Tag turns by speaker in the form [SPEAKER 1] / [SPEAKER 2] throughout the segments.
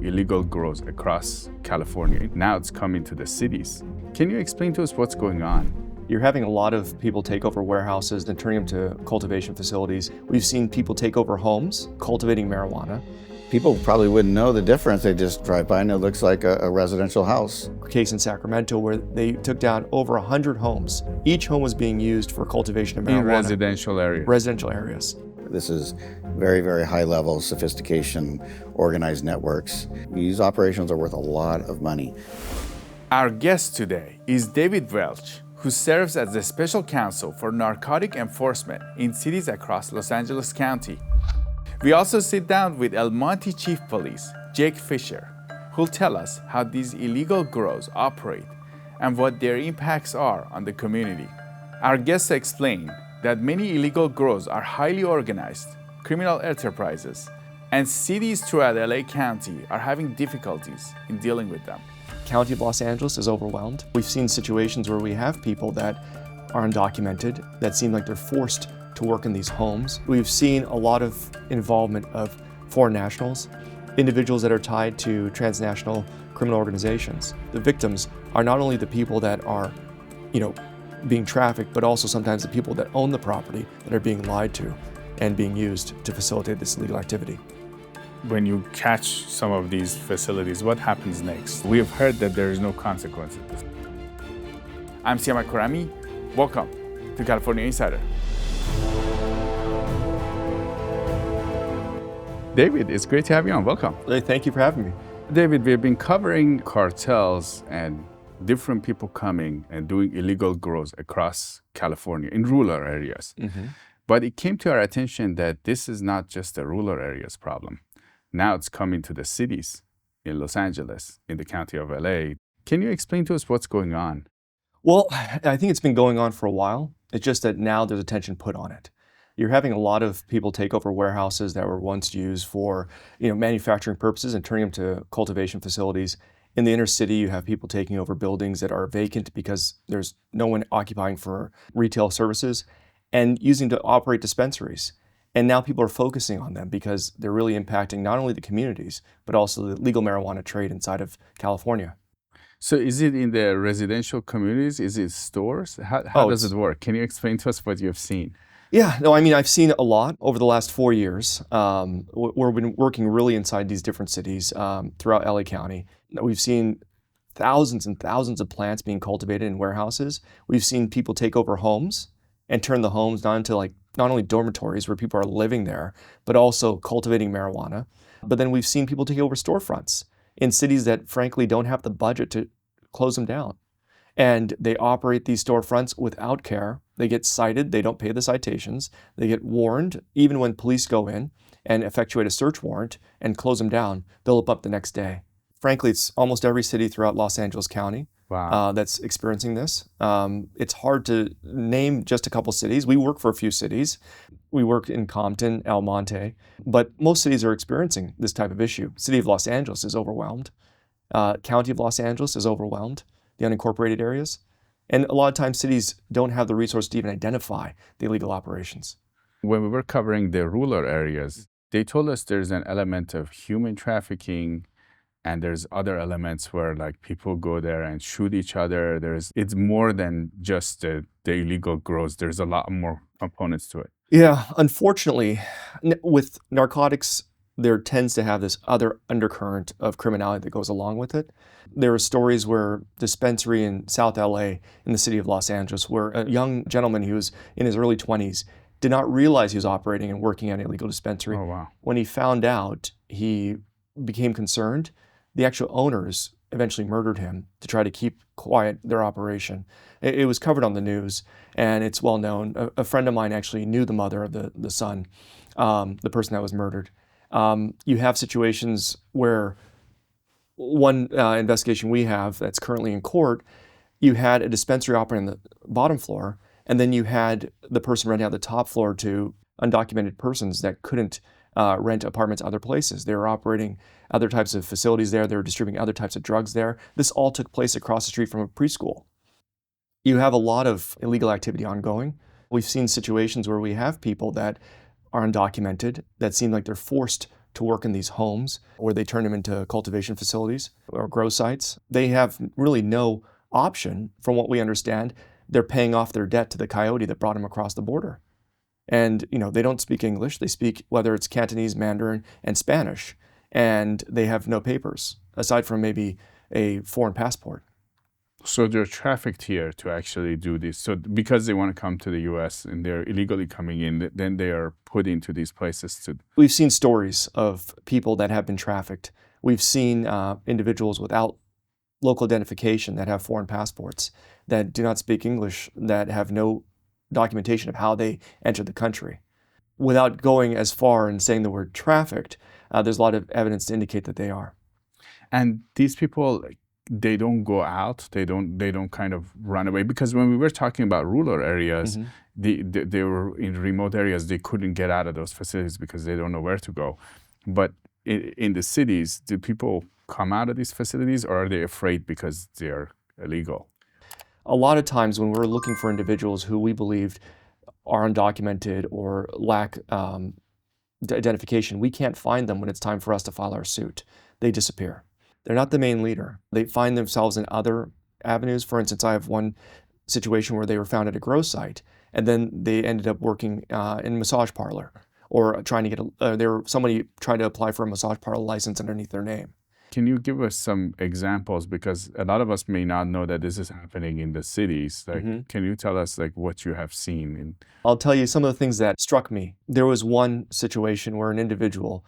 [SPEAKER 1] illegal grows across California. Now it's coming to the cities. Can you explain to us what's going on?
[SPEAKER 2] You're having a lot of people take over warehouses and turning them to cultivation facilities. We've seen people take over homes, cultivating marijuana.
[SPEAKER 3] People probably wouldn't know the difference. They just drive by and it looks like a residential house.
[SPEAKER 2] A case in Sacramento where they took down over 100 homes. Each home was being used for cultivation of marijuana.
[SPEAKER 1] In residential areas.
[SPEAKER 2] Residential areas.
[SPEAKER 3] This is very, very high level sophistication, organized networks. These operations are worth a lot of money.
[SPEAKER 1] Our guest today is David Welch, who serves as the Special Counsel for Narcotic Enforcement in cities across Los Angeles County. We also sit down with El Monte Chief Police, Jake Fisher, who'll tell us how these illegal grows operate and what their impacts are on the community. Our guests explain that many illegal grows are highly organized criminal enterprises, and cities throughout LA County are having difficulties in dealing with them.
[SPEAKER 2] County of Los Angeles is overwhelmed. We've seen situations where we have people that are undocumented, that seem like they're forced to work in these homes. We've seen a lot of involvement of foreign nationals, individuals that are tied to transnational criminal organizations. The victims are not only the people that are, being trafficked, but also sometimes the people that own the property that are being lied to and being used to facilitate this illegal activity.
[SPEAKER 1] When you catch some of these facilities, what happens next? We have heard that there is no consequences. I'm Siama Kurami. Welcome to California Insider. David, it's great to have you on. Welcome.
[SPEAKER 2] Thank you for having me.
[SPEAKER 1] David, we've been covering cartels and different people coming and doing illegal grows across California in rural areas. Mm-hmm. But it came to our attention that this is not just a rural areas problem. Now it's coming to the cities in Los Angeles, in the county of LA. Can you explain to us what's going on?
[SPEAKER 2] Well, I think it's been going on for a while. It's just that now there's attention put on it. You're having a lot of people take over warehouses that were once used for, manufacturing purposes and turning them to cultivation facilities. In the inner city, you have people taking over buildings that are vacant because there's no one occupying for retail services and using to operate dispensaries. And now people are focusing on them because they're really impacting not only the communities, but also the legal marijuana trade inside of California.
[SPEAKER 1] So is it in the residential communities? Is it stores? How does it work? Can you explain to us what you've seen?
[SPEAKER 2] Yeah, no, I've seen a lot over the last 4 years. We've been working really inside these different cities throughout LA County. We've seen thousands and thousands of plants being cultivated in warehouses. We've seen people take over homes and turn the homes not only dormitories where people are living there, but also cultivating marijuana. But then we've seen people take over storefronts in cities that frankly don't have the budget to close them down. And they operate these storefronts without care. They get cited, they don't pay the citations, they get warned. Even when police go in and effectuate a search warrant and close them down, they'll open up the next day. Frankly, it's almost every city throughout Los Angeles County.
[SPEAKER 1] Wow.
[SPEAKER 2] That's experiencing this. It's hard to name just a couple cities. We work for a few cities. We work in Compton, El Monte, but most cities are experiencing this type of issue. City of Los Angeles is overwhelmed. County of Los Angeles is overwhelmed, the unincorporated areas. And a lot of times cities don't have the resource to even identify the illegal operations.
[SPEAKER 1] When we were covering the rural areas, they told us there's an element of human trafficking, and there's other elements where people go there and shoot each other. It's more than just the illegal grows. There's a lot more components to it.
[SPEAKER 2] Yeah, unfortunately, with narcotics, there tends to have this other undercurrent of criminality that goes along with it. There are stories where dispensary in South LA, in the city of Los Angeles, where a young gentleman who was in his early 20s did not realize he was operating and working at an illegal dispensary.
[SPEAKER 1] Oh, wow.
[SPEAKER 2] When he found out, he became concerned. The actual owners eventually murdered him to try to keep quiet their operation. It was covered on the news, and it's well known. A friend of mine actually knew the mother of the son, the person that was murdered. You have situations where one investigation we have that's currently in court, you had a dispensary operating on the bottom floor, and then you had the person renting out the top floor to undocumented persons that couldn't rent apartments other places. They were operating other types of facilities there. They were distributing other types of drugs there. This all took place across the street from a preschool. You have a lot of illegal activity ongoing. We've seen situations where we have people that are undocumented, that seem like they're forced to work in these homes, or they turn them into cultivation facilities or grow sites. They have really no option, from what we understand. They're paying off their debt to the coyote that brought them across the border. And they don't speak English. They speak, whether it's Cantonese, Mandarin, and Spanish, and they have no papers aside from maybe a foreign passport.
[SPEAKER 1] So they're trafficked here to actually do this. So because they want to come to the U.S. and they're illegally coming in, then they are put into these places to.
[SPEAKER 2] We've seen stories of people that have been trafficked. We've seen individuals without local identification that have foreign passports, that do not speak English, that have no documentation of how they entered the country. Without going as far and saying the word trafficked, there's a lot of evidence to indicate that they are.
[SPEAKER 1] And these people, they don't go out. They don't kind of run away, because when we were talking about rural areas, they were in remote areas. They couldn't get out of those facilities because they don't know where to go. But in the cities, do people come out of these facilities, or are they afraid because they're illegal?
[SPEAKER 2] A lot of times when we're looking for individuals who we believed are undocumented or lack identification, we can't find them when it's time for us to file our suit. They disappear. They're not the main leader. They find themselves in other avenues. For instance, I have one situation where they were found at a grow site, and then they ended up working in a massage parlor, or trying to get somebody tried to apply for a massage parlor license underneath their name.
[SPEAKER 1] Can you give us some examples? Because a lot of us may not know that this is happening in the cities. Can you tell us what you have seen?
[SPEAKER 2] I'll tell you some of the things that struck me. There was one situation where an individual,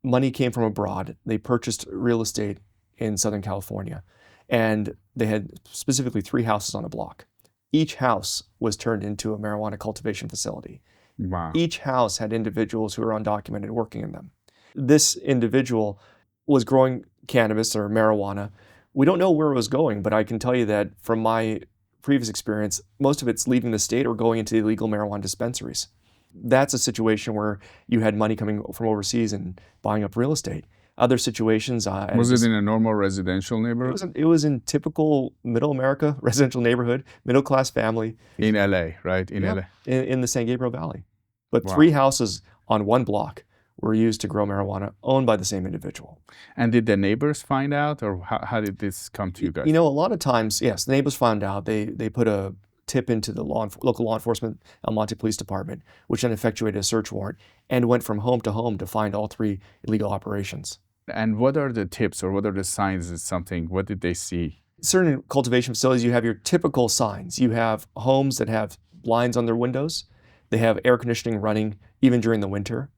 [SPEAKER 2] money came from abroad. They purchased real estate in Southern California, and they had specifically 3 houses on a block. Each house was turned into a marijuana cultivation facility.
[SPEAKER 1] Wow.
[SPEAKER 2] Each house had individuals who were undocumented working in them. This individual was growing cannabis or marijuana. We don't know where it was going, but I can tell you that from my previous experience, most of it's leaving the state or going into illegal marijuana dispensaries. That's a situation where you had money coming from overseas and buying up real estate. Other situations...
[SPEAKER 1] was it in a normal residential neighborhood?
[SPEAKER 2] It was in typical middle America residential neighborhood, middle-class family.
[SPEAKER 1] In LA, right? In LA.
[SPEAKER 2] In the San Gabriel Valley. But
[SPEAKER 1] Wow.
[SPEAKER 2] 3 houses on one block were used to grow marijuana, owned by the same individual.
[SPEAKER 1] And did the neighbors find out, or how did this come to you guys?
[SPEAKER 2] A lot of times, yes, the neighbors found out. They put a tip into the local law enforcement, El Monte Police Department, which then effectuated a search warrant and went from home to home to find all 3 illegal operations.
[SPEAKER 1] And what are the tips, or what are the signs of something? What did they see?
[SPEAKER 2] Certain cultivation facilities, you have your typical signs. You have homes that have blinds on their windows. They have air conditioning running even during the winter.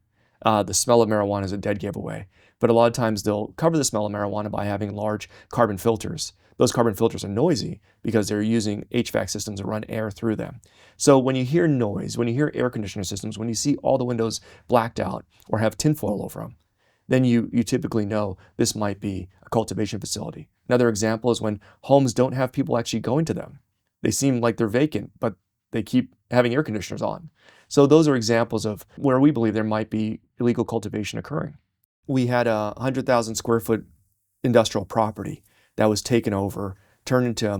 [SPEAKER 2] The smell of marijuana is a dead giveaway. But a lot of times they'll cover the smell of marijuana by having large carbon filters. Those carbon filters are noisy because they're using HVAC systems to run air through them. So when you hear noise, when you hear air conditioner systems, when you see all the windows blacked out or have tinfoil over them, then you typically know this might be a cultivation facility. Another example is when homes don't have people actually going to them. They seem like they're vacant, but they keep having air conditioners on. So those are examples of where we believe there might be illegal cultivation occurring. We had a 100,000 square foot industrial property that was taken over, turned into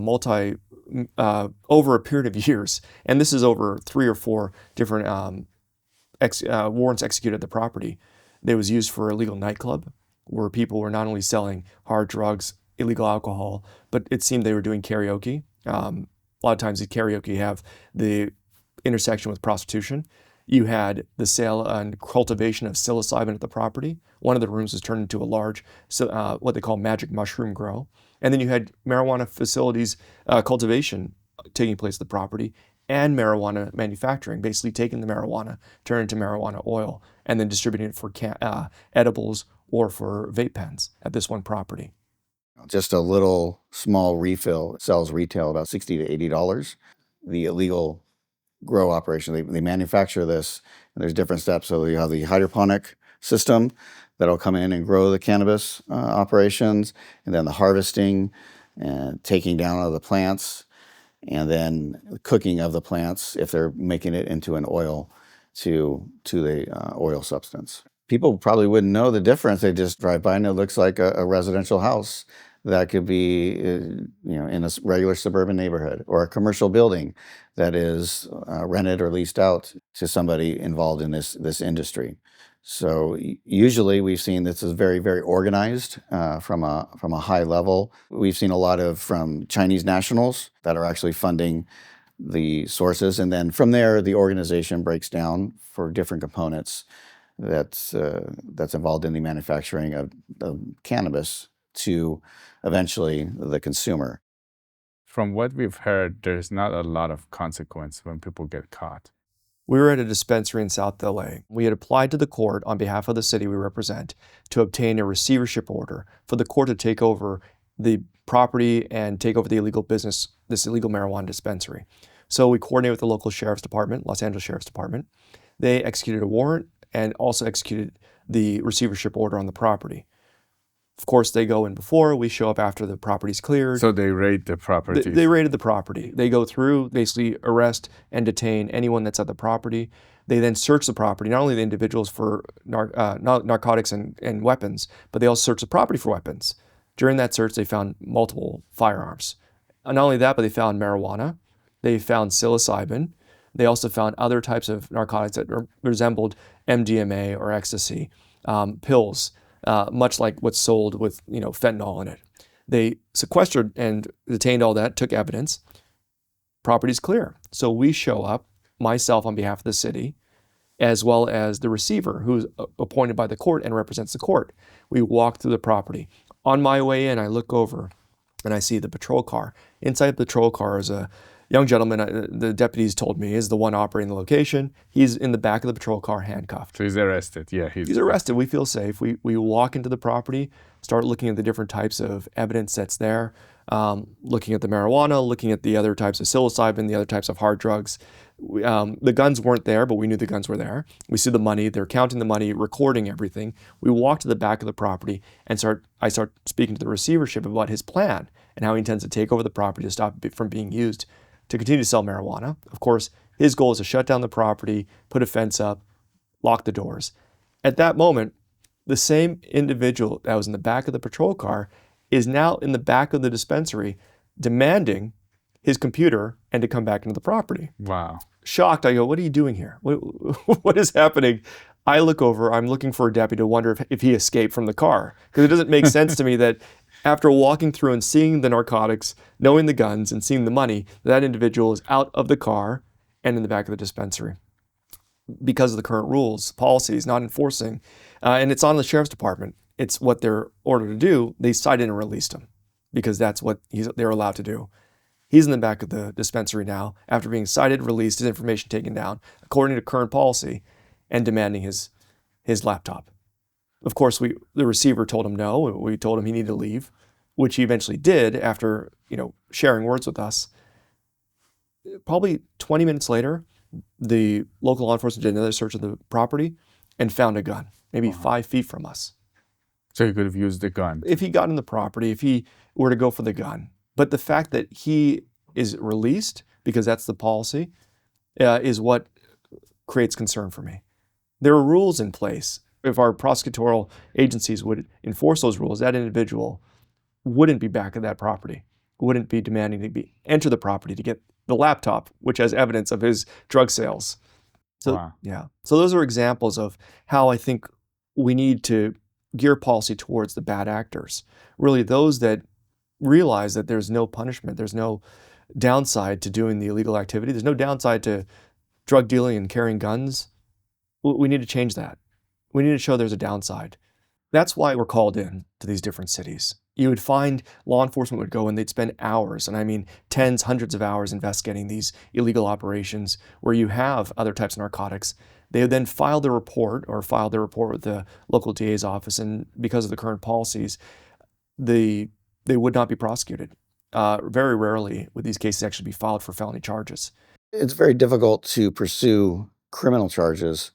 [SPEAKER 2] a over a period of years, and this is over 3 or 4 different warrants executed at the property. It was used for a illegal nightclub where people were not only selling hard drugs, illegal alcohol, but it seemed they were doing karaoke. A lot of times the karaoke have the intersection with prostitution. You had the sale and cultivation of psilocybin at the property. One of the rooms was turned into a large, what they call magic mushroom grow. And then you had marijuana facilities, cultivation taking place at the property, and marijuana manufacturing, basically taking the marijuana, turning it into marijuana oil, and then distributing it for edibles or for vape pens at this one property.
[SPEAKER 3] Just a little small refill sells retail about $60 to $80. The illegal grow operation, they manufacture this, and there's different steps. So you have the hydroponic system that'll come in and grow the cannabis operations, and then the harvesting and taking down of the plants, and then cooking of the plants if they're making it into an oil to the oil substance. People probably wouldn't know the difference. They just drive by and it looks like a residential house that could be in a regular suburban neighborhood, or a commercial building that is rented or leased out to somebody involved in this industry. So usually we've seen this is very, very organized from a high level. We've seen a lot of from Chinese nationals that are actually funding the sources, and then from there the organization breaks down for different components that's involved in the manufacturing of cannabis to eventually the consumer.
[SPEAKER 1] From what we've heard, there's not a lot of consequence when people get caught.
[SPEAKER 2] We were at a dispensary in South LA. We had applied to the court on behalf of the city we represent to obtain a receivership order for the court to take over the property and take over the illegal business, this illegal marijuana dispensary. So we coordinated with the local sheriff's department, Los Angeles Sheriff's Department. They executed a warrant and also executed the receivership order on the property. Of course, they go in before, we show up after the property's cleared.
[SPEAKER 1] So they raid the property.
[SPEAKER 2] They raided the property. They go through, basically arrest and detain anyone that's at the property. They then search the property, not only the individuals for narcotics and weapons, but they also search the property for weapons. During that search, they found multiple firearms. Not only that, but they found marijuana. They found psilocybin. They also found other types of narcotics that resembled MDMA or ecstasy, pills, much like what's sold with fentanyl in it. They sequestered and detained all that, took evidence. Property's clear. So we show up, myself on behalf of the city, as well as the receiver who's appointed by the court and represents the court. We walk through the property. On my way in, I look over and I see the patrol car. Inside the patrol car is a young gentleman, the deputies told me, is the one operating the location. He's in the back of the patrol car handcuffed.
[SPEAKER 1] So he's arrested. Yeah,
[SPEAKER 2] he's arrested. We feel safe. We walk into the property, start looking at the different types of evidence that's there, looking at the marijuana, looking at the other types of psilocybin, the other types of hard drugs. The guns weren't there, but we knew the guns were there. We see the money. They're counting the money, recording everything. We walk to the back of the property and I start speaking to the receivership about his plan and how he intends to take over the property to stop it from being used to continue to sell marijuana. Of course, his goal is to shut down the property, put a fence up, lock the doors. At that moment, the same individual that was in the back of the patrol car is now in the back of the dispensary demanding his computer and to come back into the property.
[SPEAKER 1] Wow.
[SPEAKER 2] Shocked, I go, what are you doing here? What is happening? I look over, I'm looking for a deputy to wonder if he escaped from the car. Because it doesn't make sense to me that after walking through and seeing the narcotics, knowing the guns, and seeing the money, that individual is out of the car and in the back of the dispensary. Because of the current rules, policies, not enforcing, and it's on the sheriff's department. It's what they're ordered to do. They cited and released him because that's what they're allowed to do. He's in the back of the dispensary now after being cited, released, his information taken down, according to current policy, and demanding his laptop. Of course, the receiver told him no. We told him he needed to leave, which he eventually did after sharing words with us. Probably 20 minutes later, the local law enforcement did another search of the property and found a gun, maybe 5 feet from us.
[SPEAKER 1] So he could have used the gun.
[SPEAKER 2] If he got in the property, if he were to go for the gun. But the fact that he is released, because that's the policy, is what creates concern for me. There are rules in place. If our prosecutorial agencies would enforce those rules, that individual wouldn't be back at that property, wouldn't be demanding to enter the property to get the laptop, which has evidence of his drug sales. So,
[SPEAKER 1] wow.
[SPEAKER 2] Yeah. So those are examples of how I think we need to gear policy towards the bad actors. Really those that realize that there's no punishment, there's no downside to doing the illegal activity, there's no downside to drug dealing and carrying guns. We need to change that. We need to show there's a downside. That's why we're called in to these different cities. You would find law enforcement would go and they'd spend hours, and I mean tens, hundreds of hours investigating these illegal operations where you have other types of narcotics. They would then file their report with the local DA's office, and because of the current policies, they would not be prosecuted. Very rarely would these cases actually be filed for felony charges.
[SPEAKER 3] It's very difficult to pursue criminal charges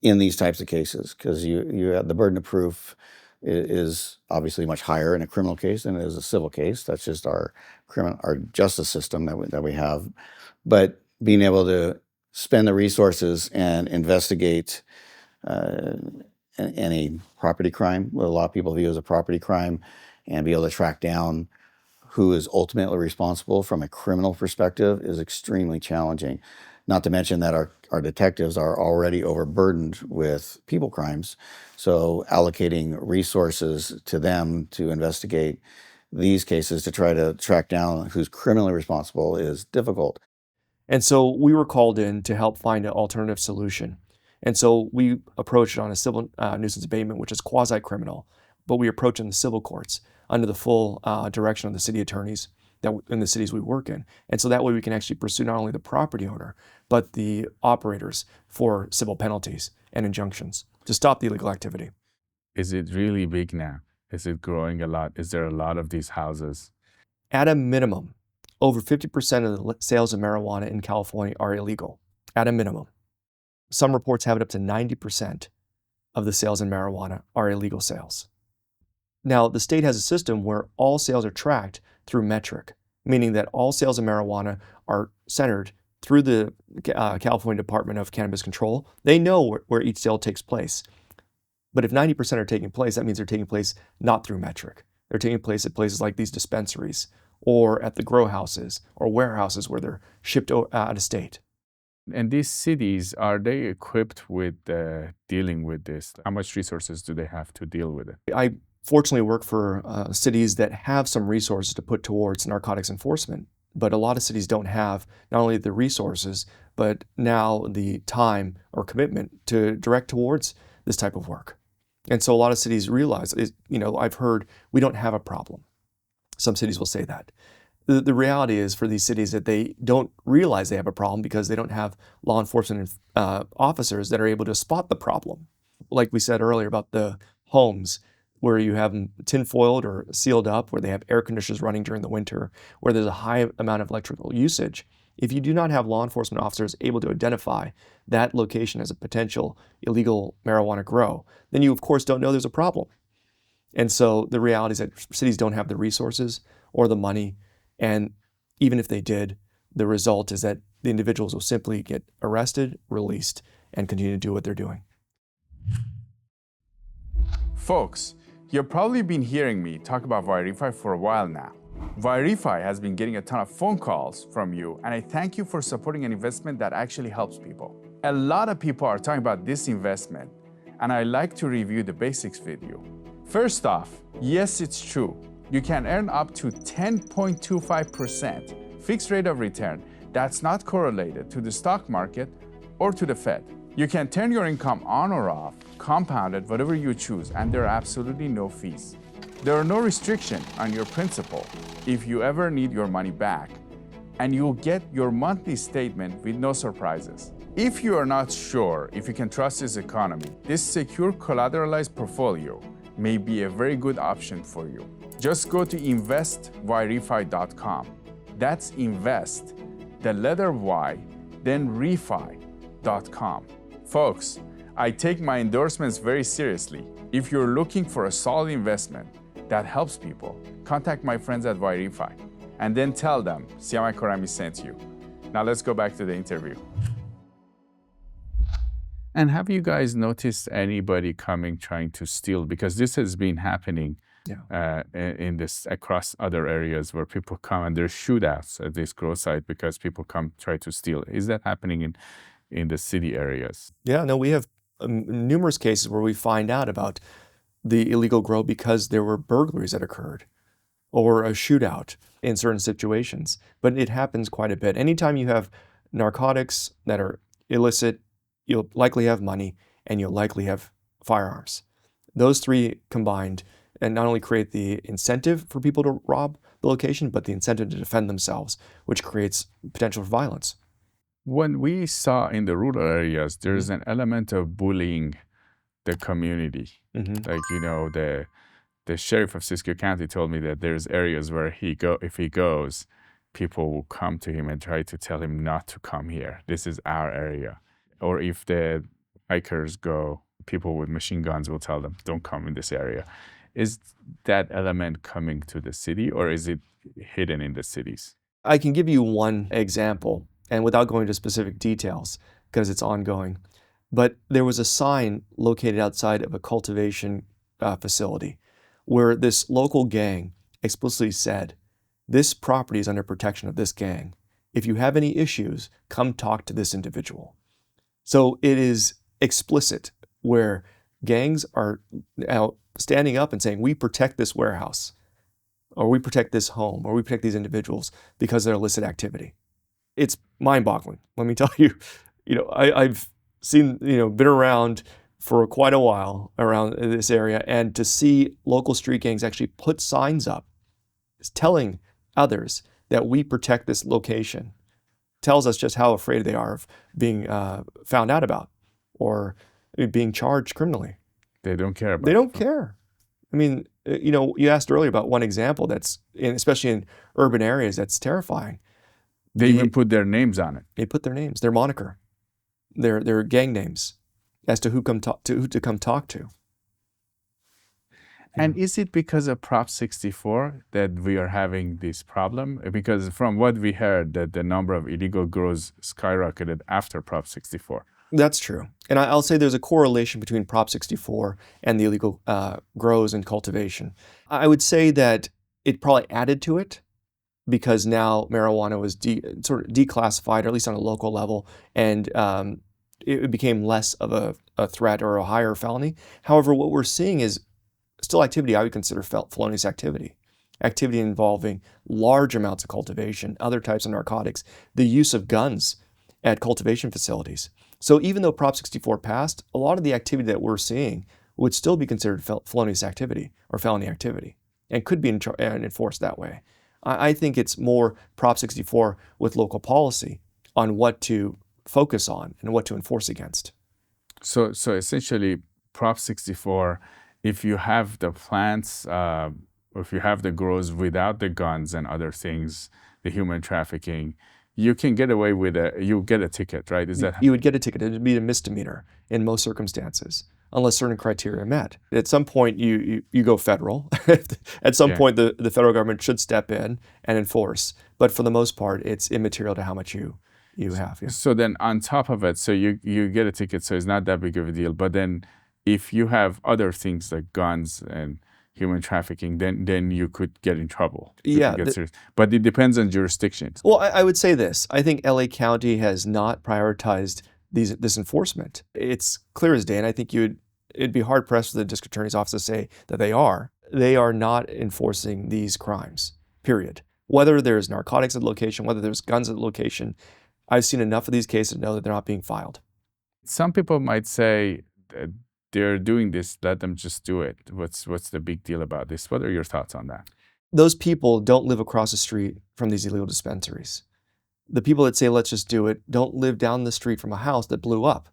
[SPEAKER 3] in these types of cases because you have the burden of proof is obviously much higher in a criminal case than it is a civil case. That's just our justice system that we have. But being able to spend the resources and investigate any property crime, what a lot of people view as a property crime, and be able to track down who is ultimately responsible from a criminal perspective is extremely challenging. Not to mention that our detectives are already overburdened with people crimes. So allocating resources to them to investigate these cases to try to track down who's criminally responsible is difficult.
[SPEAKER 2] And so we were called in to help find an alternative solution. And so we approached it on a civil nuisance abatement, which is quasi-criminal, but we approach it in the civil courts under the full direction of the city attorneys in the cities we work in. And so that way we can actually pursue not only the property owner, but the operators for civil penalties and injunctions to stop the illegal activity.
[SPEAKER 1] Is it really big now? Is it growing a lot? Is there a lot of these houses?
[SPEAKER 2] At a minimum, over 50% of the sales of marijuana in California are illegal, at a minimum. Some reports have it up to 90% of the sales in marijuana are illegal sales. Now, the state has a system where all sales are tracked through metric, meaning that all sales of marijuana are centered through the California Department of Cannabis Control. They know where each sale takes place. But if 90% are taking place, that means they're taking place not through metric. They're taking place at places like these dispensaries or at the grow houses or warehouses where they're shipped out of state.
[SPEAKER 1] And these cities, are they equipped with dealing with this? How much resources do they have to deal with it?
[SPEAKER 2] I fortunately work for cities that have some resources to put towards narcotics enforcement, but a lot of cities don't have not only the resources, but now the time or commitment to direct towards this type of work. And so a lot of cities realize, I've heard we don't have a problem. Some cities will say that. The reality is for these cities that they don't realize they have a problem because they don't have law enforcement officers that are able to spot the problem. Like we said earlier about the homes where you have them tinfoiled or sealed up, where they have air conditioners running during the winter, where there's a high amount of electrical usage. If you do not have law enforcement officers able to identify that location as a potential illegal marijuana grow, then you of course don't know there's a problem. And so the reality is that cities don't have the resources or the money, and even if they did, the result is that the individuals will simply get arrested, released, and continue to do what they're doing.
[SPEAKER 1] Folks, you've probably been hearing me talk about Verify for a while now. Verify has been getting a ton of phone calls from you, and I thank you for supporting an investment that actually helps people. A lot of people are talking about this investment, and I like to review the basics with you. First off, yes, it's true. You can earn up to 10.25% fixed rate of return that's not correlated to the stock market or to the Fed. You can turn your income on or off, compounded, whatever you choose, and there are absolutely no fees. There are no restrictions on your principal if you ever need your money back, and you'll get your monthly statement with no surprises. If you are not sure if you can trust this economy, this secure collateralized portfolio may be a very good option for you. Just go to investverify.com. That's invest, the letter Y, then refi.com. Folks, I take my endorsements very seriously. If you're looking for a solid investment that helps people, contact my friends at Verify and then tell them Siamak Korami sent you. Now let's go back to the interview. And have you guys noticed anybody coming trying to steal? Because this has been happening in this across other areas where people come and there's shootouts at this grow site because people come try to steal. Is that happening in the city areas?
[SPEAKER 2] Yeah, no, we have numerous cases where we find out about the illegal grow because there were burglaries that occurred or a shootout in certain situations. But it happens quite a bit. Anytime you have narcotics that are illicit, you'll likely have money and you'll likely have firearms. Those three combined and not only create the incentive for people to rob the location, but the incentive to defend themselves, which creates potential for violence.
[SPEAKER 1] When we saw in the rural areas, there's an element of bullying the community. Like, the sheriff of Siskiyou County told me that there's areas where if he goes, people will come to him and try to tell him not to come here. This is our area. Or if the hikers go, people with machine guns will tell them, don't come in this area. Is that element coming to the city or is it hidden in the cities?
[SPEAKER 2] I can give you one example, and without going into specific details because it's ongoing, but there was a sign located outside of a cultivation facility where this local gang explicitly said, this property is under protection of this gang. If you have any issues, come talk to this individual. So it is explicit where gangs are now standing up and saying, we protect this warehouse, or we protect this home, or we protect these individuals because of their illicit activity. It's mind-boggling. Let me tell you, I've seen, been around for quite a while around this area, and to see local street gangs actually put signs up telling others that we protect this location tells us just how afraid they are of being found out about or being charged criminally.
[SPEAKER 1] They don't care about
[SPEAKER 2] They don't care. I mean, you asked earlier about one example that's, especially in urban areas, that's terrifying.
[SPEAKER 1] They even put their names on it.
[SPEAKER 2] They put their names, their moniker, their gang names, as to who to come talk to.
[SPEAKER 1] And is it because of Prop 64 that we are having this problem? Because from what we heard, that the number of illegal grows skyrocketed after Prop 64.
[SPEAKER 2] That's true. And I'll say there's a correlation between Prop 64 and the illegal grows and cultivation. I would say that it probably added to it because now marijuana was sort of declassified, or at least on a local level, and it became less of a threat or a higher felony. However, what we're seeing is still activity I would consider felonious activity involving large amounts of cultivation, other types of narcotics, the use of guns at cultivation facilities. So even though Prop 64 passed, a lot of the activity that we're seeing would still be considered felonious activity or felony activity and could be enforced that way. I think it's more Prop 64 with local policy on what to focus on and what to enforce against.
[SPEAKER 1] So essentially, Prop 64, if you have the plants, or if you have the grows without the guns and other things, the human trafficking, you can get away with you get a ticket, right? Is that
[SPEAKER 2] you would get a ticket? It would be a misdemeanor in most circumstances, unless certain criteria are met. At some point, you go federal. At some point, the federal government should step in and enforce. But for the most part, it's immaterial to how much you have. Yeah.
[SPEAKER 1] So then on top of it, so you get a ticket, so it's not that big of a deal. But then if you have other things like guns and human trafficking, then you could get in trouble.
[SPEAKER 2] Yeah.
[SPEAKER 1] But it depends on jurisdictions.
[SPEAKER 2] Well, I would say this. I think LA County has not prioritized this enforcement. It's clear as day, and I think it'd be hard pressed for the district attorney's office to say that they are. They are not enforcing these crimes, period. Whether there's narcotics at the location, whether there's guns at the location, I've seen enough of these cases to know that they're not being filed.
[SPEAKER 1] Some people might say that they're doing this, let them just do it. What's the big deal about this? What are your thoughts on that?
[SPEAKER 2] Those people don't live across the street from these illegal dispensaries. The people that say, let's just do it, don't live down the street from a house that blew up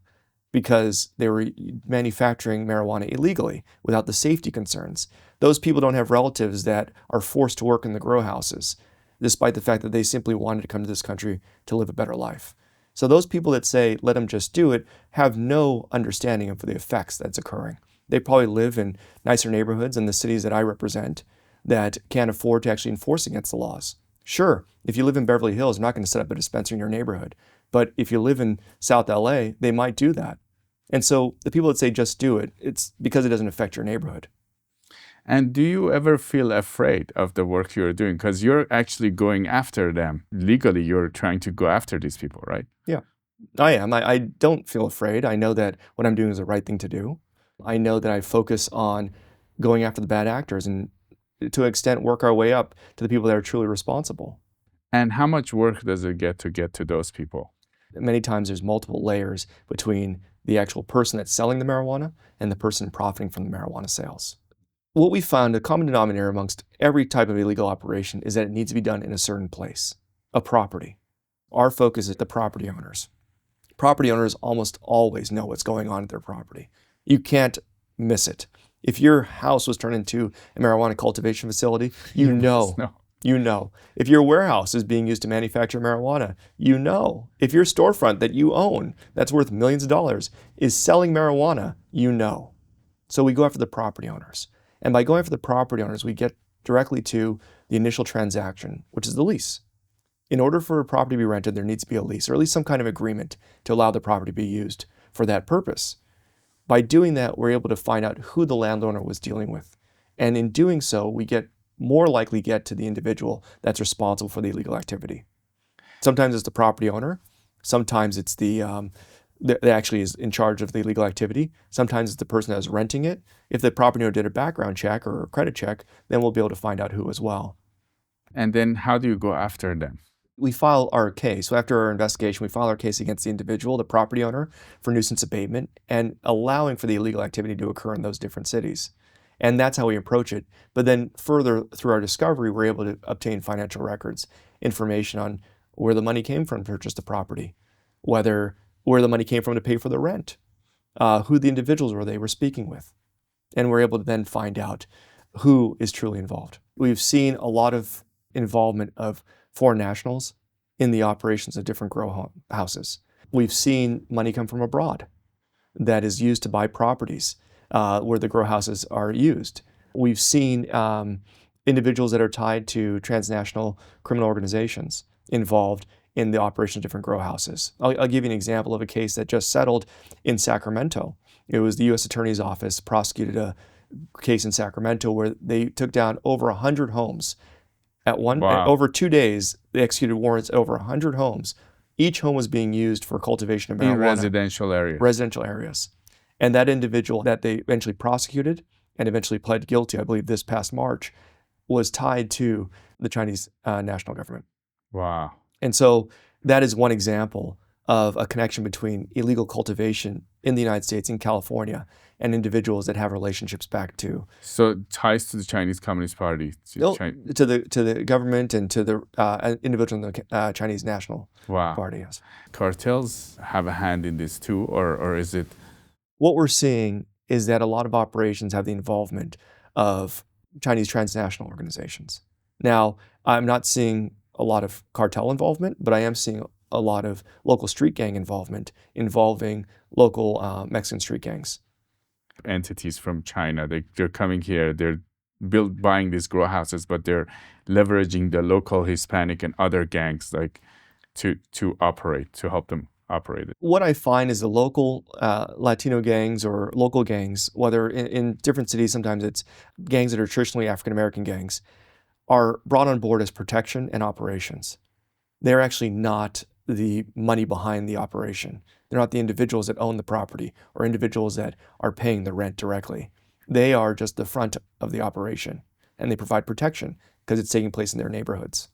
[SPEAKER 2] because they were manufacturing marijuana illegally without the safety concerns. Those people don't have relatives that are forced to work in the grow houses, despite the fact that they simply wanted to come to this country to live a better life. So those people that say, let them just do it, have no understanding of the effects that's occurring. They probably live in nicer neighborhoods in the cities that I represent that can't afford to actually enforce against the laws. Sure, if you live in Beverly Hills, they're not going to set up a dispensary in your neighborhood. But if you live in South LA, they might do that. And so the people that say just do it, it's because it doesn't affect your neighborhood.
[SPEAKER 1] And do you ever feel afraid of the work you're doing? Because you're actually going after them. Legally, you're trying to go after these people, right?
[SPEAKER 2] Yeah, I am. I don't feel afraid. I know that what I'm doing is the right thing to do. I know that I focus on going after the bad actors and to an extent work our way up to the people that are truly responsible.
[SPEAKER 1] And how much work does it get to those people?
[SPEAKER 2] Many times there's multiple layers between the actual person that's selling the marijuana and the person profiting from the marijuana sales. What we found, a common denominator amongst every type of illegal operation, is that it needs to be done in a certain place, a property. Our focus is the property owners. Property owners almost always know what's going on at their property. You can't miss it. If your house was turned into a marijuana cultivation facility, you know. You know. If your warehouse is being used to manufacture marijuana, you know. If your storefront that you own, that's worth millions of dollars, is selling marijuana, you know. So we go after the property owners. And by going after the property owners, we get directly to the initial transaction, which is the lease. In order for a property to be rented, there needs to be a lease, or at least some kind of agreement to allow the property to be used for that purpose. By doing that, we're able to find out who the landowner was dealing with. And in doing so, we more likely get to the individual that's responsible for the illegal activity. Sometimes it's the property owner. Sometimes it's that actually is in charge of the illegal activity. Sometimes it's the person that's renting it. If the property owner did a background check or a credit check, then we'll be able to find out who as well.
[SPEAKER 1] And then how do you go after them?
[SPEAKER 2] We file our case. So after our investigation, we file our case against the individual, the property owner, for nuisance abatement and allowing for the illegal activity to occur in those different cities. And that's how we approach it. But then further through our discovery, we're able to obtain financial records, information on where the money came from to purchase the property, where the money came from to pay for the rent, who the individuals were they were speaking with. And we're able to then find out who is truly involved. We've seen a lot of involvement of foreign nationals in the operations of different grow houses. We've seen money come from abroad that is used to buy properties where the grow houses are used. We've seen individuals that are tied to transnational criminal organizations involved in the operation of different grow houses. I'll give you an example of a case that just settled in Sacramento. It was the U.S. Attorney's Office prosecuted a case in Sacramento where they took down over 100 homes. Over 2 days, they executed warrants at over 100 homes. Each home was being used for cultivation of marijuana.
[SPEAKER 1] In residential areas.
[SPEAKER 2] Residential areas. And that individual that they eventually prosecuted and eventually pled guilty, I believe this past March, was tied to the Chinese national government.
[SPEAKER 1] Wow.
[SPEAKER 2] And so that is one example of a connection between illegal cultivation in the United States, in California, and individuals that have relationships back to.
[SPEAKER 1] So ties to the Chinese Communist Party.
[SPEAKER 2] To the government and to the individual in the Chinese National Party. Yes.
[SPEAKER 1] Cartels have a hand in this too, or is it?
[SPEAKER 2] What we're seeing is that a lot of operations have the involvement of Chinese transnational organizations. Now, I'm not seeing a lot of cartel involvement, but I am seeing a lot of local street gang involvement involving local Mexican street gangs.
[SPEAKER 1] Entities from China, they're coming here, they're buying these grow houses, but they're leveraging the local Hispanic and other gangs to help them operate it.
[SPEAKER 2] What I find is the local Latino gangs or local gangs, whether in different cities, sometimes it's gangs that are traditionally African-American gangs, are brought on board as protection and operations. They're actually not the money behind the operation. They're not the individuals that own the property or individuals that are paying the rent directly. They are just the front of the operation, and they provide protection because it's taking place in their neighborhoods.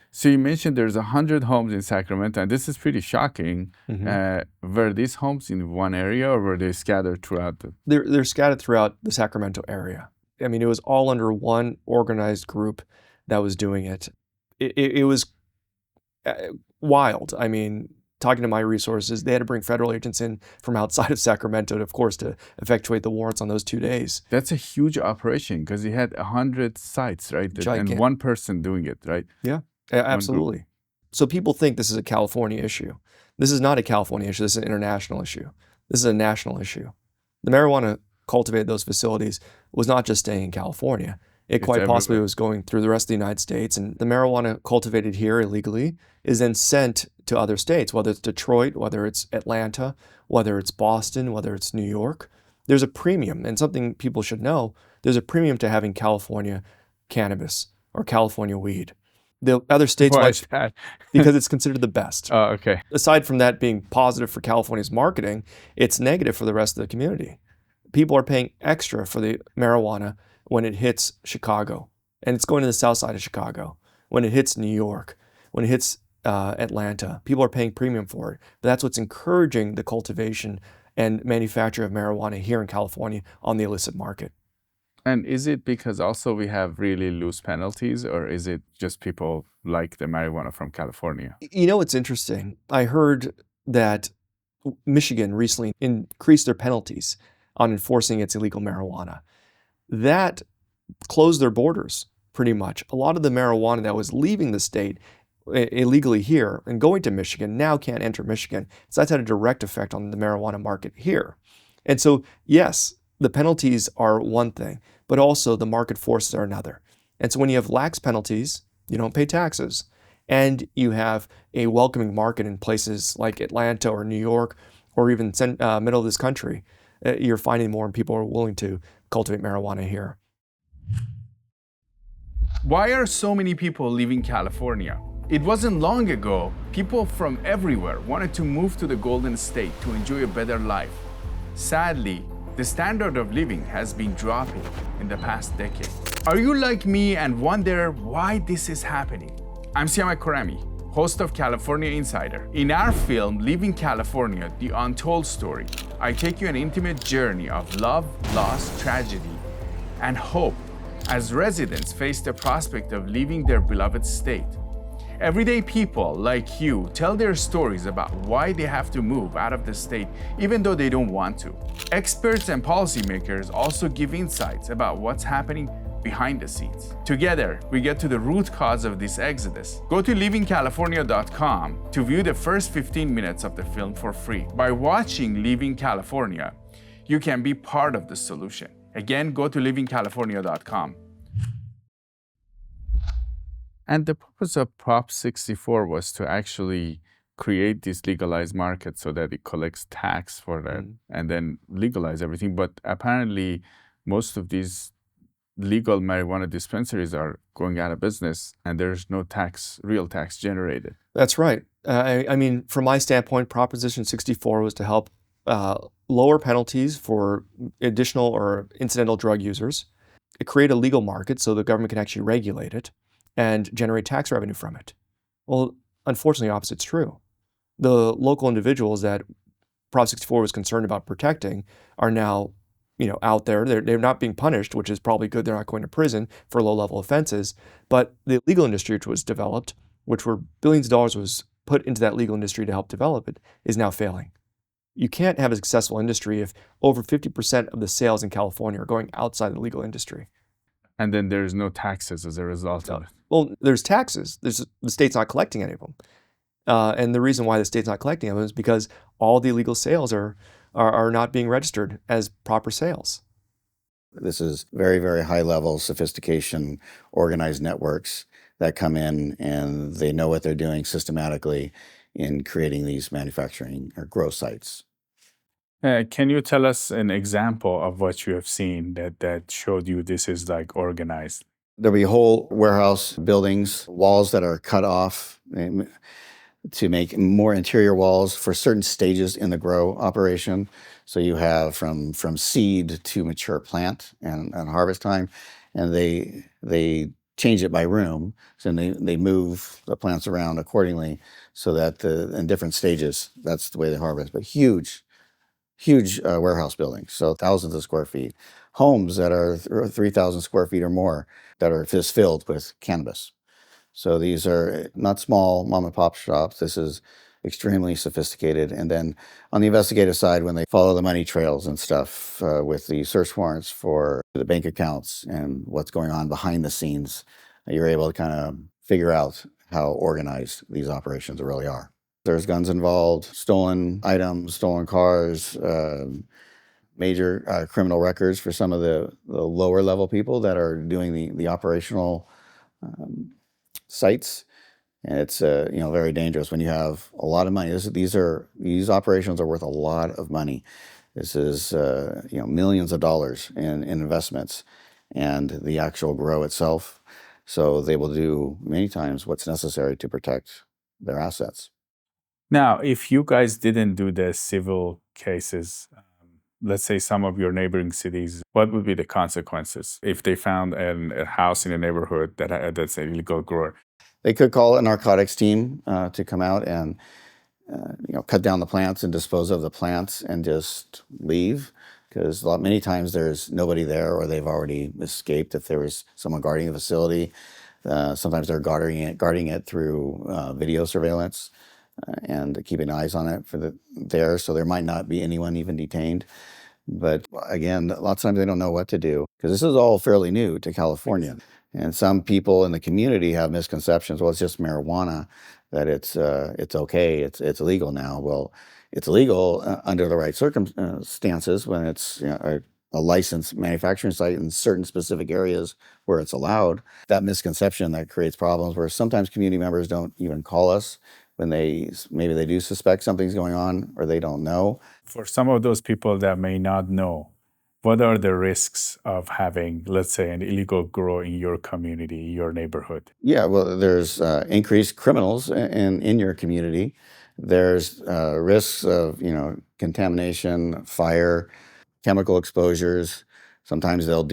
[SPEAKER 1] So you mentioned there's 100 homes in Sacramento, and this is pretty shocking. Mm-hmm. Were these homes in one area, or were they scattered throughout
[SPEAKER 2] They're scattered throughout the Sacramento area. I mean, it was all under one organized group that was doing it. It was wild. I mean, talking to my resources, they had to bring federal agents in from outside of Sacramento, of course, to effectuate the warrants on those 2 days.
[SPEAKER 1] That's a huge operation because you had 100 sites, right? And one person doing it, right?
[SPEAKER 2] Yeah, absolutely. So people think this is a California issue. This is not a California issue. This is an international issue. This is a national issue. The marijuana cultivated those facilities was not just staying in California. It quite possibly was going through the rest of the United States. And the marijuana cultivated here illegally is then sent to other states, whether it's Detroit, whether it's Atlanta, whether it's Boston, whether it's New York. There's a premium, and something people should know, there's a premium to having California cannabis or California weed. The other states
[SPEAKER 1] Why is that?
[SPEAKER 2] Because it's considered the best.
[SPEAKER 1] Oh, okay.
[SPEAKER 2] Aside from that being positive for California's marketing, it's negative for the rest of the community. People are paying extra for the marijuana when it hits Chicago, and it's going to the south side of Chicago. When it hits New York, when it hits Atlanta, people are paying premium for it. But that's what's encouraging the cultivation and manufacture of marijuana here in California on the illicit market.
[SPEAKER 1] And is it because also we have really loose penalties, or is it just people like the marijuana from California?
[SPEAKER 2] You know, it's interesting. I heard that Michigan recently increased their penalties on enforcing its illegal marijuana. That closed their borders pretty much. A lot of the marijuana that was leaving the state illegally here and going to Michigan now can't enter Michigan. So that's had a direct effect on the marijuana market here. And so, yes, the penalties are one thing, but also the market forces are another. And so when you have lax penalties, you don't pay taxes, and you have a welcoming market in places like Atlanta or New York or even middle of this country, you're finding more people are willing to cultivate marijuana here.
[SPEAKER 1] Why are so many people leaving California? It wasn't long ago, people from everywhere wanted to move to the Golden State to enjoy a better life. Sadly, the standard of living has been dropping in the past decade. Are you like me and wonder why this is happening? I'm Siamak Korami, host of California Insider. In our film, Leaving California, The Untold Story, I take you an intimate journey of love, loss, tragedy, and hope as residents face the prospect of leaving their beloved state. Everyday people like you tell their stories about why they have to move out of the state even though they don't want to. Experts and policymakers also give insights about what's happening behind the scenes. Together, we get to the root cause of this exodus. Go to leavingcalifornia.com to view the first 15 minutes of the film for free. By watching Leaving California, you can be part of the solution. Again, go to leavingcalifornia.com. And the purpose of Prop 64 was to actually create this legalized market so that it collects tax for that and then legalize everything. But apparently, most of these legal marijuana dispensaries are going out of business and there's no tax, real tax generated.
[SPEAKER 2] That's right. I mean, from my standpoint, Proposition 64 was to help lower penalties for additional or incidental drug users, create a legal market so the government can actually regulate it, and generate tax revenue from it. Well, unfortunately, the opposite's true. The local individuals that Prop 64 was concerned about protecting are now, out there. They're not being punished, which is probably good. They're not going to prison for low-level offenses. But the legal industry, which was developed, which were billions of dollars was put into that legal industry to help develop it, is now failing. You can't have a successful industry if over 50% of the sales in California are going outside the legal industry.
[SPEAKER 1] And then there's no taxes as a result of it.
[SPEAKER 2] Well, there's taxes. The state's not collecting any of them. And the reason why the state's not collecting them is because all the illegal sales are not being registered as proper sales.
[SPEAKER 3] This is very, very high level sophistication, organized networks that come in and they know what they're doing systematically in creating these manufacturing or grow sites.
[SPEAKER 1] Can you tell us an example of what you have seen that showed you this is like organized?
[SPEAKER 3] There'll be whole warehouse buildings, walls that are cut off to make more interior walls for certain stages in the grow operation. So you have from seed to mature plant and harvest time, and they change it by room. So they move the plants around accordingly so that in different stages, that's the way they harvest. But huge warehouse buildings, so thousands of square feet. Homes that are 3,000 square feet or more that are just filled with cannabis. So these are not small mom and pop shops. This is extremely sophisticated. And then on the investigative side, when they follow the money trails and stuff with the search warrants for the bank accounts and what's going on behind the scenes, you're able to kind of figure out how organized these operations really are. There's guns involved, stolen items, stolen cars, major criminal records for some of the lower level people that are doing the operational sites. And it's very dangerous when you have a lot of money. These operations are worth a lot of money. This is millions of dollars in investments and the actual grow itself. So they will do many times what's necessary to protect their assets.
[SPEAKER 1] Now, if you guys didn't do the civil cases, let's say some of your neighboring cities, what would be the consequences if they found a house in a neighborhood that's an illegal grower?
[SPEAKER 3] They could call a narcotics team to come out and cut down the plants and dispose of the plants and just leave, because many times there's nobody there or they've already escaped if there was someone guarding the facility. Sometimes they're guarding it through video surveillance and keeping eyes on it so there might not be anyone even detained. But again, lots of times they don't know what to do because this is all fairly new to California. And some people in the community have misconceptions. Well, it's just marijuana, that it's okay, it's illegal now. Well, it's illegal under the right circumstances when it's a licensed manufacturing site in certain specific areas where it's allowed. That misconception that creates problems where sometimes community members don't even call us when maybe they do suspect something's going on or they don't know.
[SPEAKER 1] For some of those people that may not know, What are the risks of having, let's say, an illegal grow in your community, your neighborhood?
[SPEAKER 3] Yeah, well, there's increased criminals in your community. There's risks of contamination, fire, chemical exposures. Sometimes they'll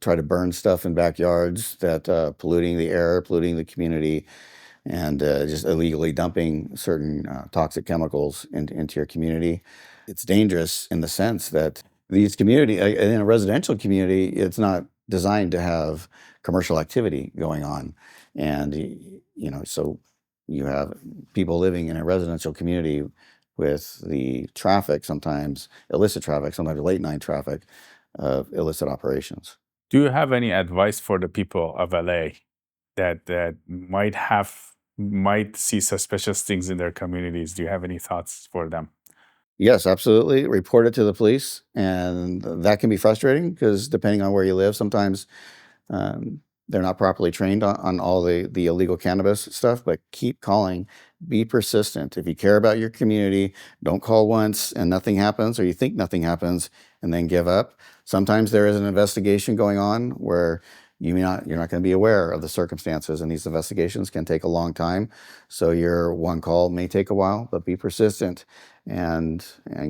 [SPEAKER 3] try to burn stuff in backyards that polluting the air, polluting the community, and just illegally dumping certain toxic chemicals into your community. It's dangerous in the sense that in a residential community, it's not designed to have commercial activity going on. And, so you have people living in a residential community with the traffic, sometimes illicit traffic, sometimes late night traffic of illicit operations.
[SPEAKER 1] Do you have any advice for the people of LA that might see suspicious things in their communities? Do you have any thoughts for them?
[SPEAKER 3] Yes, absolutely. Report it to the police, and that can be frustrating because depending on where you live, sometimes um, they're not properly trained on all the illegal cannabis stuff. But keep calling, be persistent. If you care about your community, don't call once and nothing happens, or you think nothing happens, and then give up. Sometimes there is an investigation going on where you're not going to be aware of the circumstances, and these investigations can take a long time. So your one call may take a while, but be persistent and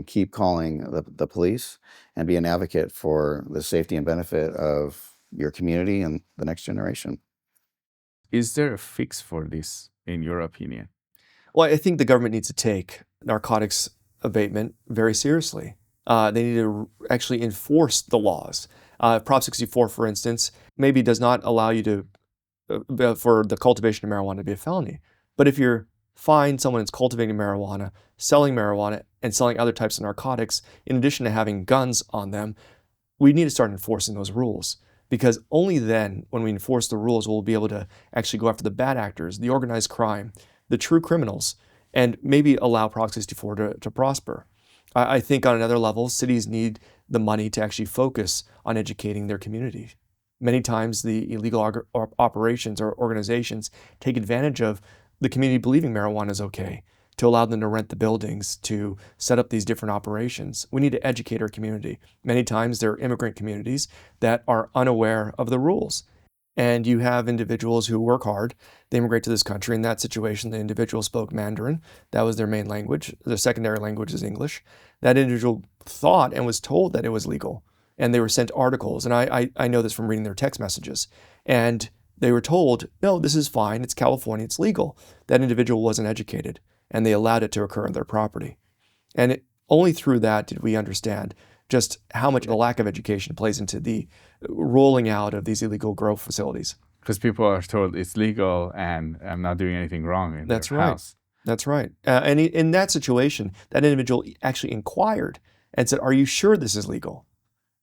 [SPEAKER 3] keep calling the police and be an advocate for the safety and benefit of your community and the next generation.
[SPEAKER 1] Is there a fix for this, in your opinion?
[SPEAKER 2] Well, I think the government needs to take narcotics abatement very seriously. They need to actually enforce the laws. Prop 64, for instance, maybe does not allow you to for the cultivation of marijuana to be a felony. But if you're find someone that's cultivating marijuana, and selling other types of narcotics, in addition to having guns on them, we need to start enforcing those rules. Because only then, when we enforce the rules, we'll be able to actually go after the bad actors, the organized crime, the true criminals, and maybe allow Prop 64 to prosper. I think on another level, cities need the money to actually focus on educating their community. Many times the illegal operations or organizations take advantage of the community believing marijuana is okay, to allow them to rent the buildings, to set up these different operations. We need to educate our community. Many times they're immigrant communities that are unaware of the rules. And you have individuals who work hard, they immigrate to this country. In that situation, the individual spoke Mandarin. That was their main language. Their secondary language is English. That individual thought and was told that it was legal. And they were sent articles. And I know this from reading their text messages. And they were told, no, this is fine. It's California. It's legal. That individual wasn't educated, and they allowed it to occur on their property. And only through that did we understand just how much the lack of education plays into the rolling out of these illegal grow facilities.
[SPEAKER 1] Because people are told it's legal and I'm not doing anything wrong in their house.
[SPEAKER 2] That's right. And in that situation, that individual actually inquired and said, are you sure this is legal?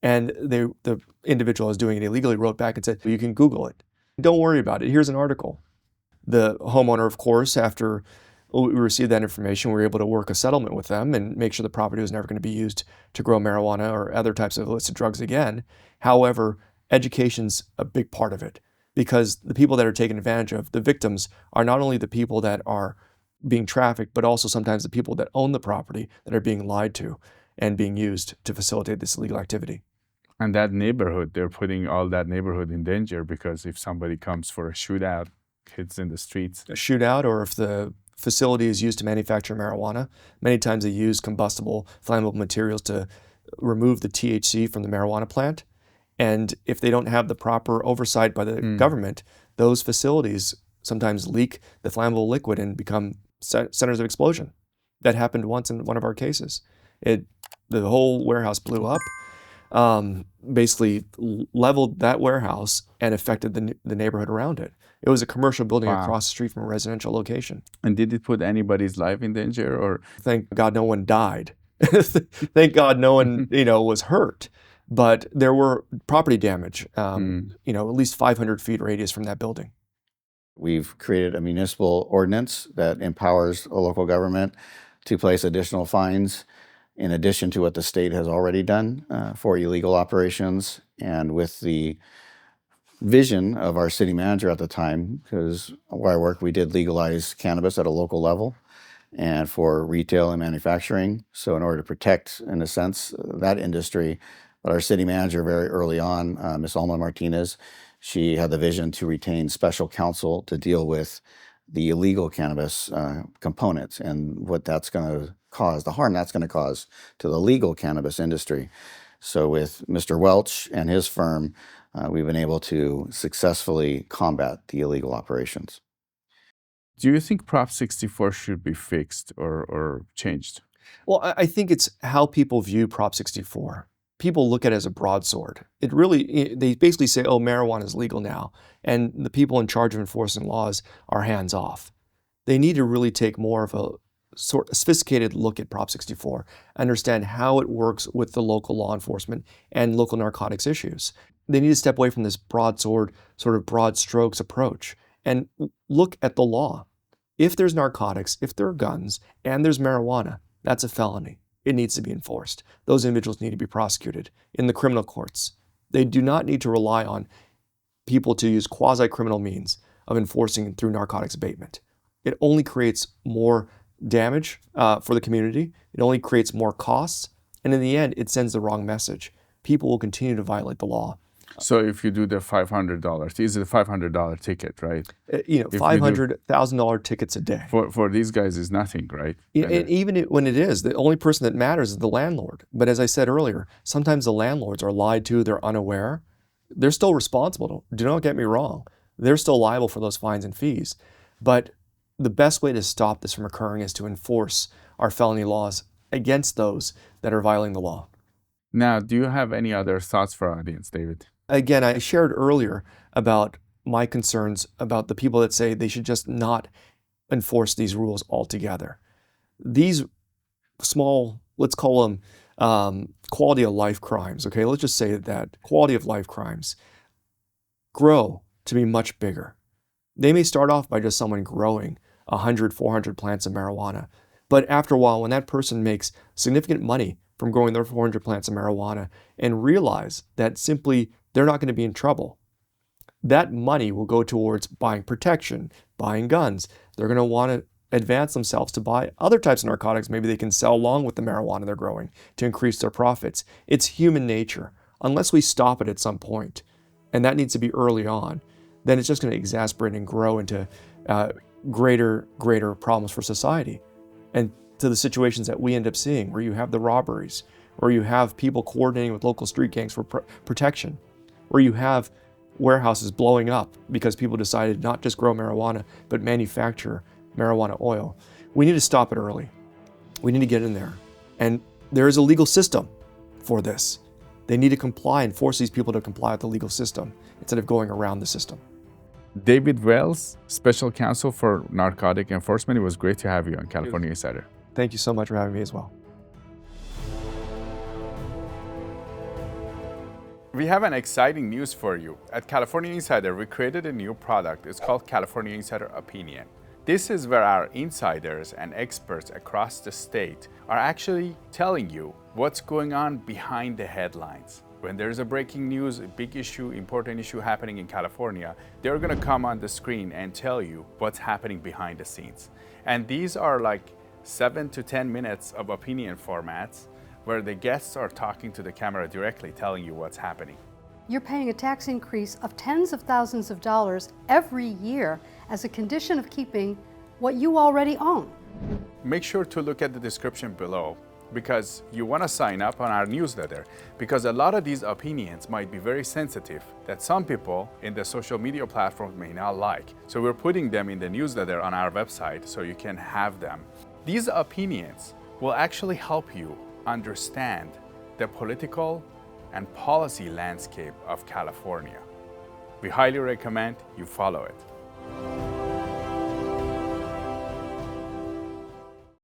[SPEAKER 2] And the individual who was doing it illegally wrote back and said, well, you can Google it. Don't worry about it. Here's an article. The homeowner, of course, after we received that information, we were able to work a settlement with them and make sure the property was never going to be used to grow marijuana or other types of illicit drugs again. However, education's a big part of it, because the people that are taken advantage of, the victims, are not only the people that are being trafficked, but also sometimes the people that own the property that are being lied to and being used to facilitate this illegal activity.
[SPEAKER 1] And that neighborhood, they're putting all that neighborhood in danger, because if somebody comes for a shootout, kids in the streets.
[SPEAKER 2] A shootout, or if the facility is used to manufacture marijuana, many times they use combustible, flammable materials to remove the THC from the marijuana plant. And if they don't have the proper oversight by the government, those facilities sometimes leak the flammable liquid and become centers of explosion. That happened once in one of our cases. The whole warehouse blew up, basically leveled that warehouse and affected the neighborhood around it. It was a commercial building across the street from a residential location.
[SPEAKER 1] And did it put anybody's life in danger, or?
[SPEAKER 2] Thank God no one died. Thank God no one, was hurt. But there were property damage, at least 500 feet radius from that building.
[SPEAKER 3] We've created a municipal ordinance that empowers a local government to place additional fines in addition to what the state has already done for illegal operations, and with the vision of our city manager at the time, because where I work, we did legalize cannabis at a local level and for retail and manufacturing. So in order to protect, in a sense, that industry, But our city manager, very early on, Ms. Alma Martinez, she had the vision to retain special counsel to deal with the illegal cannabis components and what that's going to cause, the harm that's going to cause to the legal cannabis industry. So with Mr. Welch and his firm, we've been able to successfully combat the illegal operations.
[SPEAKER 1] Do you think Prop 64 should be fixed or changed?
[SPEAKER 2] Well, I think it's how people view Prop 64. People look at it as a broadsword. They basically say, oh, marijuana is legal now, and the people in charge of enforcing laws are hands off. They need to really take more of a sort of sophisticated look at Prop 64, understand how it works with the local law enforcement and local narcotics issues. They need to step away from this broadsword, sort of broad strokes approach and look at the law. If there's narcotics, if there are guns, and there's marijuana, that's a felony. It needs to be enforced. Those individuals need to be prosecuted in the criminal courts. They do not need to rely on people to use quasi-criminal means of enforcing through narcotics abatement. It only creates more damage for the community. It only creates more costs. And in the end, it sends the wrong message. People will continue to violate the law.
[SPEAKER 1] So if you do the $500, is it a $500 ticket, right?
[SPEAKER 2] $500,000 tickets a day.
[SPEAKER 1] For these guys is nothing, right?
[SPEAKER 2] And even when it is, the only person that matters is the landlord. But as I said earlier, sometimes the landlords are lied to, they're unaware. They're still responsible. Do not get me wrong. They're still liable for those fines and fees. But the best way to stop this from occurring is to enforce our felony laws against those that are violating the law.
[SPEAKER 1] Now, do you have any other thoughts for our audience, David?
[SPEAKER 2] Again, I shared earlier about my concerns about the people that say they should just not enforce these rules altogether. These small, let's call them quality of life crimes, okay? Let's just say that quality of life crimes grow to be much bigger. They may start off by just someone growing 100, 400 plants of marijuana. But after a while, when that person makes significant money from growing their 400 plants of marijuana and realize that simply they're not going to be in trouble, that money will go towards buying protection, buying guns. They're going to want to advance themselves to buy other types of narcotics maybe they can sell along with the marijuana they're growing to increase their profits. It's human nature. Unless we stop it at some point, and that needs to be early on, then it's just going to exasperate and grow into greater problems for society. And to the situations that we end up seeing, where you have the robberies, where you have people coordinating with local street gangs for protection, where you have warehouses blowing up because people decided not just grow marijuana, but manufacture marijuana oil. We need to stop it early. We need to get in there. And there is a legal system for this. They need to comply and force these people to comply with the legal system instead of going around the system.
[SPEAKER 1] David Wells, Special Counsel for Narcotic Enforcement. It was great to have you on California Insider.
[SPEAKER 2] Thank you so much for having me as well.
[SPEAKER 1] We have an exciting news for you. At California Insider, we created a new product. It's called California Insider Opinion. This is where our insiders and experts across the state are actually telling you what's going on behind the headlines. When there's a breaking news, a big issue, important issue happening in California, they're gonna come on the screen and tell you what's happening behind the scenes. And these are like 7 to 10 minutes of opinion formats where the guests are talking to the camera directly, telling you what's happening.
[SPEAKER 4] You're paying a tax increase of tens of thousands of dollars every year as a condition of keeping what you already own.
[SPEAKER 1] Make sure to look at the description below because you want to sign up on our newsletter, because a lot of these opinions might be very sensitive that some people in the social media platforms may not like. So we're putting them in the newsletter on our website so you can have them. These opinions will actually help you understand the political and policy landscape of California. We highly recommend you follow it.